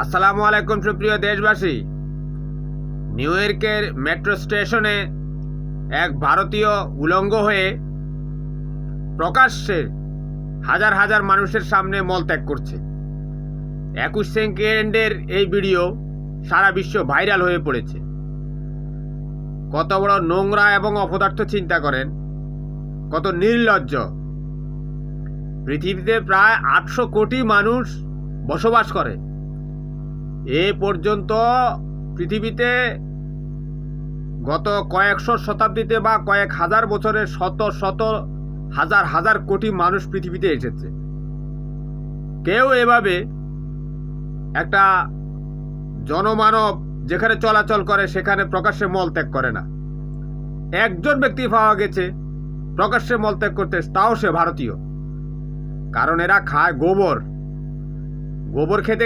আসসালামু আলাইকুম সুপ্রিয় দেশবাসী। নিউ ইয়র্কের মেট্রো স্টেশনে এক ভারতীয় উলঙ্গ হয়ে প্রকাশ্যে হাজার হাজার মানুষের সামনে মলত্যাগ করছে। 21 সেকেন্ডের এই ভিডিও সারা বিশ্ব ভাইরাল হয়ে পড়েছে। কত বড় নোংরা এবং অপদার্থ চিন্তা করেন, কত নির্লজ্জ। পৃথিবীতে প্রায় 800 কোটি মানুষ বসবাস করে। এ পর্যন্ত পৃথিবীতে গত কয়েকশো শতাব্দীতে বা কয়েক হাজার বছরে শত শত হাজার হাজার কোটি মানুষ পৃথিবীতে এসেছে। কেউ এভাবে একটা জনমানব যেখানে চলাচল করে সেখানে প্রকাশ্যে মলত্যাগ করে না। একজন ব্যক্তি পাওয়া গেছে প্রকাশ্যে মলত্যাগ করতে, তাও সে ভারতীয়। কারণ এরা খায় গোবর খেতে